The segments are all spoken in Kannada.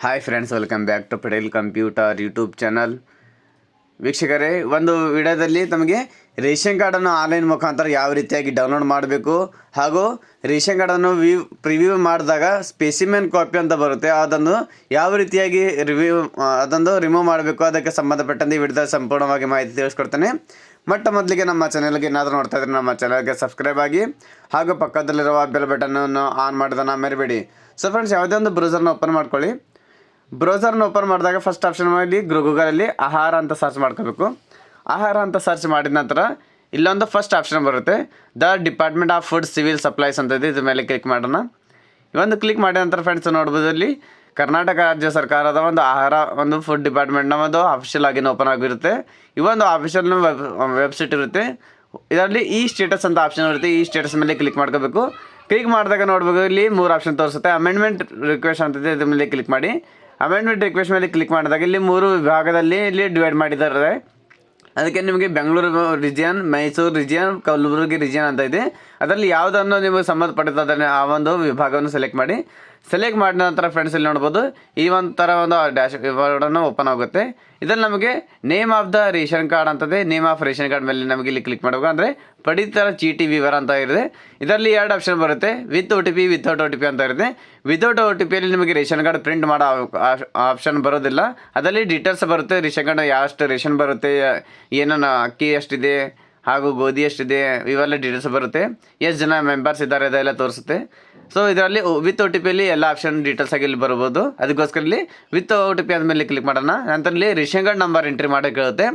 Hi friends, welcome back to Patel computer YouTube channel. ವೀಕ್ಷಕರೇ, ಒಂದು ವಿಡಿಯೋದಲ್ಲಿ ತಮಗೆ ರೇಷನ್ ಕಾರ್ಡನ್ನು ಆನ್ಲೈನ್ ಮುಖಾಂತರ ಯಾವ ರೀತಿಯಾಗಿ ಡೌನ್ಲೋಡ್ ಮಾಡಬೇಕು ಹಾಗೂ ರೇಷನ್ ಕಾರ್ಡನ್ನು ಪ್ರಿವ್ಯೂ ಮಾಡಿದಾಗ ಸ್ಪೆಸಿಮೆನ್ ಕಾಪಿ ಅಂತ ಬರುತ್ತೆ, ಅದನ್ನು ಯಾವ ರೀತಿಯಾಗಿ ರಿಮೂವ್ ಮಾಡಬೇಕು ಅದಕ್ಕೆ ಸಂಬಂಧಪಟ್ಟಂತೆ ಈ ವಿಡಿಯೋದಲ್ಲಿ ಸಂಪೂರ್ಣವಾಗಿ ಮಾಹಿತಿ ತಿಳಿಸ್ಕೊಡ್ತೇನೆ. ಮೊದಲಿಗೆ ನಮ್ಮ ಚಾನಲ್ಗೆ ಏನಾದರೂ ನೋಡ್ತಾ ಇದ್ರೆ ನಮ್ಮ ಚಾನಲ್ಗೆ ಸಬ್ಸ್ಕ್ರೈಬ್ ಆಗಿ ಹಾಗೂ ಪಕ್ಕದಲ್ಲಿರುವ ಬೆಲ್ ಬಟನನ್ನು ಆನ್ ಮಾಡೋದನ್ನು ಮರಿಬೇಡಿ. ಸೊ ಫ್ರೆಂಡ್ಸ್, ಯಾವುದೇ ಒಂದು ಬ್ರೌಸರ್ನ ಓಪನ್ ಮಾಡ್ಕೊಳ್ಳಿ. ಬ್ರೌಸರ್ನ ಓಪನ್ ಮಾಡಿದಾಗ ಫಸ್ಟ್ ಆಪ್ಷನ್ ಮಾಡಿ ಗೂಗಲಲ್ಲಿ ಆಹಾರ ಅಂತ ಸರ್ಚ್ ಮಾಡ್ಕೋಬೇಕು. ಆಹಾರ ಅಂತ ಸರ್ಚ್ ಮಾಡಿದ ನಂತರ ಇಲ್ಲೊಂದು ಫಸ್ಟ್ ಆಪ್ಷನ್ ಬರುತ್ತೆ, the department of food civil supplies ಅಂತ ಇದೆ. ಇದ್ರ ಮೇಲೆ ಕ್ಲಿಕ್ ಮಾಡೋಣ. ಇವೊಂದು ಕ್ಲಿಕ್ ಮಾಡಿದ ನಂತರ ಫ್ರೆಂಡ್ಸ್ ನೋಡ್ಬೋದು, ಇಲ್ಲಿ ಕರ್ನಾಟಕ ರಾಜ್ಯ ಸರ್ಕಾರದ ಒಂದು ಆಹಾರ ಒಂದು ಫುಡ್ ಡಿಪಾರ್ಟ್ಮೆಂಟ್ನ ಒಂದು ಆಫಿಷಿಯಲ್ ಆಗಿನ ಓಪನ್ ಆಗಿರುತ್ತೆ. ಇವೊಂದು ಆಫಿಷಿಯಲ್ ವೆಬ್ಸೈಟ್ ಇರುತ್ತೆ. ಇದರಲ್ಲಿ ಈ ಸ್ಟೇಟಸ್ ಅಂತ ಆಪ್ಷನ್ ಇರುತ್ತೆ. ಈ ಸ್ಟೇಟಸ್ ಮೇಲೆ ಕ್ಲಿಕ್ ಮಾಡ್ಕೋಬೇಕು. ಕ್ಲಿಕ್ ಮಾಡಿದಾಗ ನೋಡ್ಬೇಕು, ಇಲ್ಲಿ 3 ಆಪ್ಷನ್ ತೋರಿಸುತ್ತೆ. ಅಮೆಂಡ್ಮೆಂಟ್ ರಿಕ್ವೆಸ್ಟ್ ಅಂತಿದೆ, ಇದ್ರ ಮೇಲೆ ಕ್ಲಿಕ್ ಮಾಡಿ. ಅಮೆಂಡ್ಮೆಂಟ್ ರಿಕ್ವೆಸ್ಟ್ ಮೇಲೆ ಕ್ಲಿಕ್ ಮಾಡಿದಾಗ ಇಲ್ಲಿ 3 ವಿಭಾಗದಲ್ಲಿ ಇಲ್ಲಿ ಡಿವೈಡ್ ಮಾಡಿದ್ದಾರೆ. ಅದಕ್ಕೆ ನಿಮಗೆ ಬೆಂಗಳೂರು ರಿಜಿಯನ್, ಮೈಸೂರು ರಿಜಿಯನ್, ಕಲಬುರಗಿ ರಿಜಿಯನ್ ಅಂತ ಇದೆ. ಅದರಲ್ಲಿ ಯಾವುದನ್ನು ನಿಮಗೆ ಸಂಬಂಧಪಟ್ಟಿದ್ದನ್ನು ಆ ಒಂದು ವಿಭಾಗವನ್ನು ಸೆಲೆಕ್ಟ್ ಮಾಡಿ. ಸೆಲೆಕ್ಟ್ ಮಾಡಿದ ನಂತರ ಫ್ರೆಂಡ್ಸ್ ಇಲ್ಲಿ ನೋಡ್ಬೋದು, ಈ ಒಂಥರ ಒಂದು ಡ್ಯಾಶ್ ಬೋರ್ಡನ್ನು ಓಪನ್ ಆಗುತ್ತೆ. ಇದರಲ್ಲಿ ನಮಗೆ name of the ration card ಅಂತದೆ. ನೇಮ್ ಆಫ್ ರೇಷನ್ ಕಾರ್ಡ್ ಮೇಲೆ ನಮಗೆ ಇಲ್ಲಿ ಕ್ಲಿಕ್ ಮಾಡಬೇಕು. ಅಂದರೆ ಪಡಿತರ ಚೀಟಿ ವಿವರ ಅಂತ ಇದೆ. ಇದರಲ್ಲಿ 2 ಆಪ್ಷನ್ ಬರುತ್ತೆ, ವಿತ್ OTP, ವಿತೌಟ್ OTP ಅಂತ ಇರುತ್ತೆ. ವಿತೌಟ್ OTPಯಲ್ಲಿ ನಿಮಗೆ ರೇಷನ್ ಕಾರ್ಡ್ ಪ್ರಿಂಟ್ ಮಾಡೋ ಆಪ್ಷನ್ ಬರೋದಿಲ್ಲ. ಅದರಲ್ಲಿ ಡೀಟೇಲ್ಸ್ ಬರುತ್ತೆ, ರೇಷನ್ ಕಾರ್ಡ್ ಎಷ್ಟು ರೇಷನ್ ಬರುತ್ತೆ, ಏನೇನು ಅಕ್ಕಿ ಎಷ್ಟಿದೆ ಹಾಗೂ ಗೋಧಿ ಎಷ್ಟಿದೆ, ಇವೆಲ್ಲ ಡೀಟೇಲ್ಸ್ ಬರುತ್ತೆ. ಎಷ್ಟು ಜನ ಮೆಂಬರ್ಸ್ ಇದ್ದಾರೆ ಅದೆಲ್ಲ ತೋರಿಸುತ್ತೆ. ಸೊ ಇದರಲ್ಲಿ ವಿತ್ OTPಯಲ್ಲಿ ಎಲ್ಲ ಆಪ್ಷನ್ ಡೀಟೇಲ್ಸ್ ಆಗಿ ಇಲ್ಲಿ ಬರ್ಬೋದು. ಅದಕ್ಕೋಸ್ಕರ ಇಲ್ಲಿ ವಿತ್ OTP ಆದಮೇಲೆ ಕ್ಲಿಕ್ ಮಾಡೋಣ. ನಂತರ ಇಲ್ಲಿ ರೇಷನ್ ಕಾರ್ಡ್ ನಂಬರ್ ಎಂಟ್ರಿ ಮಾಡೋಕ್ಕೆ ಹೇಳುತ್ತೆ.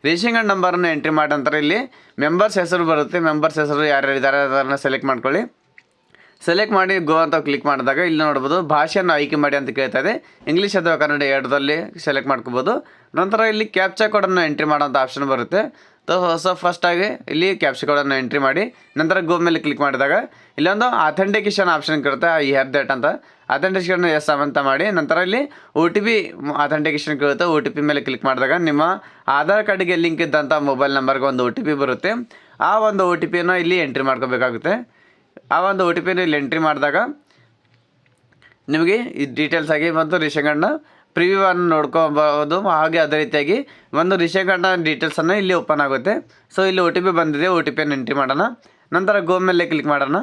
ರೇಷನ್ ಕಾರ್ಡ್ ನಂಬರನ್ನು ಎಂಟ್ರಿ ಮಾಡಿದ ನಂತರ ಇಲ್ಲಿ ಮೆಂಬರ್ಸ್ ಹೆಸರು ಬರುತ್ತೆ. ಮೆಂಬರ್ಸ್ ಹೆಸರು ಯಾರ್ಯಾರು ಇದ್ದಾರೆ ಅದನ್ನು ಸೆಲೆಕ್ಟ್ ಮಾಡ್ಕೊಳ್ಳಿ. ಸೆಲೆಕ್ಟ್ ಮಾಡಿ ಗೋ ಅಂತ ಕ್ಲಿಕ್ ಮಾಡಿದಾಗ ಇಲ್ಲಿ ನೋಡ್ಬೋದು, ಭಾಷೆಯನ್ನು ಆಯ್ಕೆ ಮಾಡಿ ಅಂತ ಕೇಳ್ತಾ ಇದೆ. ಇಂಗ್ಲೀಷ್ ಅಥವಾ ಕನ್ನಡ ಎರಡರಲ್ಲಿ ಸೆಲೆಕ್ಟ್ ಮಾಡ್ಕೋಬೋದು. ನಂತರ ಇಲ್ಲಿ ಕ್ಯಾಪ್ಚಾ ಕೋಡನ್ನು ಎಂಟ್ರಿ ಮಾಡೋಂಥ ಆಪ್ಷನ್ ಬರುತ್ತೆ. ಫಸ್ಟಾಗಿ ಇಲ್ಲಿ ಕ್ಯಾಪ್ಚಾ ಕೋಡನ್ನು ಎಂಟ್ರಿ ಮಾಡಿ ನಂತರ ಗೋ ಮೇಲೆ ಕ್ಲಿಕ್ ಮಾಡಿದಾಗ ಇಲ್ಲೊಂದು ಅಥೆಂಟಿಕೇಷನ್ ಆಪ್ಷನ್ ಕೇಳುತ್ತೆ, ಈ ಹ್ಯಾವ್ ದಟ್ ಅಂತ. ಅಥೆಂಟಿಕೇಷನ್ ಎಸ್ ಅಂತ ಮಾಡಿ ನಂತರ ಇಲ್ಲಿ OTP ಅಥೆಂಟಿಕೇಷನ್ ಕೇಳುತ್ತೆ. OTP ಮೇಲೆ ಕ್ಲಿಕ್ ಮಾಡಿದಾಗ ನಿಮ್ಮ ಆಧಾರ್ ಕಾರ್ಡಿಗೆ ಲಿಂಕ್ ಇದ್ದಂಥ ಮೊಬೈಲ್ ನಂಬರ್ಗೆ ಒಂದು OTP ಬರುತ್ತೆ. ಆ ಒಂದು OTPಯನ್ನು ಇಲ್ಲಿ ಎಂಟ್ರಿ ಮಾಡ್ಕೋಬೇಕಾಗುತ್ತೆ. ಆ ಒಂದು OTPನ ಇಲ್ಲಿ ಎಂಟ್ರಿ ಮಾಡಿದಾಗ ನಿಮಗೆ ಈ ಡೀಟೇಲ್ಸ್ ಆಗಿ ಮತ್ತು ರೇಷನ್ ಕಾರ್ಡ್ನ ಪ್ರಿವ್ಯೂವನ್ನು ನೋಡ್ಕೋಬೋದು. ಹಾಗೆ ಅದೇ ರೀತಿಯಾಗಿ ಒಂದು ರೇಷನ್ ಕಾರ್ಡ್ನ ಡೀಟೇಲ್ಸನ್ನು ಇಲ್ಲಿ ಓಪನ್ ಆಗುತ್ತೆ. ಸೊ ಇಲ್ಲಿ OTP ಬಂದಿದೆ, OTPಯನ್ನು ಎಂಟ್ರಿ ಮಾಡೋಣ. ನಂತರ ಗೋ ಮೇಲೆ ಕ್ಲಿಕ್ ಮಾಡೋಣ.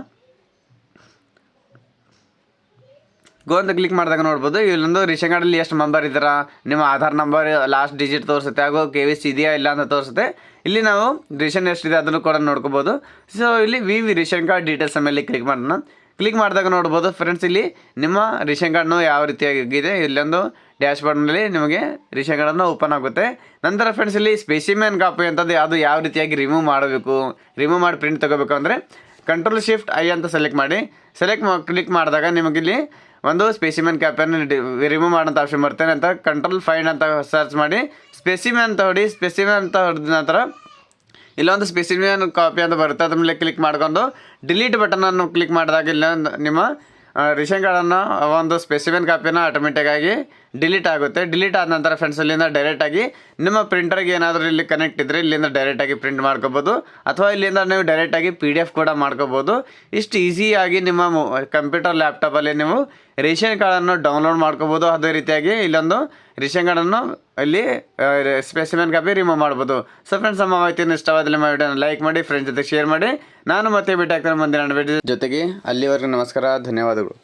ಗೋ ಅಂತ ಕ್ಲಿಕ್ ಮಾಡಿದಾಗ ನೋಡ್ಬೋದು, ಇಲ್ಲೊಂದು ರೇಷನ್ ಕಾರ್ಡಲ್ಲಿ ಎಷ್ಟು ಮೆಂಬರ್ ಇದ್ದೀರಾ, ನಿಮ್ಮ ಆಧಾರ್ ನಂಬರ್ ಲಾಸ್ಟ್ ಡಿಜಿಟ್ ತೋರಿಸುತ್ತೆ, ಹಾಗೂ KYC ಇದೆಯಾ ಇಲ್ಲ ಅಂತ ತೋರಿಸುತ್ತೆ. ಇಲ್ಲಿ ನಾವು ರೇಷನ್ ಎಷ್ಟಿದೆ ಅದನ್ನು ಕೂಡ ನೋಡ್ಕೋಬೋದು. ಸೊ ಇಲ್ಲಿ ರೇಷನ್ ಕಾರ್ಡ್ ಡೀಟೇಲ್ಸ್ ಮೇಲೆ ಕ್ಲಿಕ್ ಮಾಡೋಣ. ಕ್ಲಿಕ್ ಮಾಡಿದಾಗ ನೋಡ್ಬೋದು ಫ್ರೆಂಡ್ಸ್, ಇಲ್ಲಿ ನಿಮ್ಮ ರೇಷನ್ ಕಾರ್ಡ್ನು ಯಾವ ರೀತಿಯಾಗಿದೆ ಇಲ್ಲೊಂದು ಡ್ಯಾಶ್ ಬೋರ್ಡ್ನಲ್ಲಿ ನಿಮಗೆ ರೇಷನ್ ಕಾರ್ಡನ್ನು ಓಪನ್ ಆಗುತ್ತೆ. ನಂತರ ಫ್ರೆಂಡ್ಸ್ ಇಲ್ಲಿ ಸ್ಪೆಸಿಮೆನ್ ಕಾಪಿ ಅಂತದ್ದು ಅದು ಯಾವ ರೀತಿಯಾಗಿ ರಿಮೂವ್ ಮಾಡಬೇಕು, ರಿಮೂವ್ ಮಾಡಿ ಪ್ರಿಂಟ್ ತೊಗೋಬೇಕು ಅಂದರೆ Ctrl+Shift+I ಅಂತ ಸೆಲೆಕ್ಟ್ ಮಾಡಿ. ಕ್ಲಿಕ್ ಮಾಡಿದಾಗ ನಿಮಗಿಲ್ಲಿ ಒಂದು ಸ್ಪೆಸಿಮೆನ್ ಕಾಪಿಯನ್ನು ರಿಮೂವ್ ಮಾಡೋಂಥ ಆಪ್ಷನ್ ಬರುತ್ತೆ. ನಂತರ Ctrl+Find ಅಂತ ಸರ್ಚ್ ಮಾಡಿ ಸ್ಪೆಸಿಮೆನ್ ಅಂತ ಹೊಡಿ. ಸ್ಪೆಸಿಮೆನ್ ಅಂತ ಹೊಡೆದ ನಂತರ ಇಲ್ಲೊಂದು ಸ್ಪೆಸಿಮೆನ್ ಕಾಪಿ ಅಂತ ಬರುತ್ತೆ. ಅದ್ರ ಮೇಲೆ ಕ್ಲಿಕ್ ಮಾಡ್ಕೊಂಡು ಡಿಲೀಟ್ ಬಟನನ್ನು ಕ್ಲಿಕ್ ಮಾಡಿದಾಗ ಇಲ್ಲ ನಿಮ್ಮ ರೇಷನ್ ಕಾರ್ಡನ್ನು ಒಂದು ಸ್ಪೆಸಿಮೆನ್ ಕಾಪಿನ ಆಟೋಮೆಟಿಕ್ಕಾಗಿ ಡಿಲೀಟ್ ಆಗುತ್ತೆ. ಡಿಲೀಟ್ ಆದ ನಂತರ ಫ್ರೆಂಡ್ಸ್ ಇಲ್ಲಿಂದ ಡೈರೆಕ್ಟಾಗಿ ನಿಮ್ಮ ಪ್ರಿಂಟರ್ಗೆ ಏನಾದರೂ ಇಲ್ಲಿ ಕನೆಕ್ಟ್ ಇದ್ದರೆ ಇಲ್ಲಿಂದ ಡೈರೆಕ್ಟಾಗಿ ಪ್ರಿಂಟ್ ಮಾಡ್ಕೋಬೋದು, ಅಥವಾ ಇಲ್ಲಿಂದ ನೀವು ಡೈರೆಕ್ಟಾಗಿ PDF ಕೂಡ ಮಾಡ್ಕೋಬೋದು. ಇಷ್ಟು ಈಸಿಯಾಗಿ ನಿಮ್ಮ ಕಂಪ್ಯೂಟರ್ ಲ್ಯಾಪ್ಟಾಪಲ್ಲಿ ನೀವು ರೇಷನ್ ಕಾರ್ಡನ್ನು ಡೌನ್ಲೋಡ್ ಮಾಡ್ಕೋಬೋದು. ಅದೇ ರೀತಿಯಾಗಿ ಇಲ್ಲೊಂದು ರೇಷನ್ ಕಾರ್ಡನ್ನು ಇಲ್ಲಿ ಸ್ಪೆಸಿಮೆನ್ ಕಾಪಿ ರಿಮೂವ್ ಮಾಡ್ಬೋದು. ಸೊ ಫ್ರೆಂಡ್ಸ್, ನಮ್ಮ ಮಾಹಿತಿಯನ್ನು ಇಷ್ಟವಾದಲ್ಲಿ ನಮ್ಮ ವಿಡಿಯೋನ ಲೈಕ್ ಮಾಡಿ, ಫ್ರೆಂಡ್ಸ್ ಜೊತೆ ಶೇರ್ ಮಾಡಿ. ನಾನು ಮತ್ತೆ ಭೇಟಿ ಆಗ್ತೇನೆ ಮುಂದಿನ ವಿಡಿಯೋ ಜೊತೆಗೆ. ಅಲ್ಲಿವರೆಗೂ ನಮಸ್ಕಾರ, ಧನ್ಯವಾದಗಳು.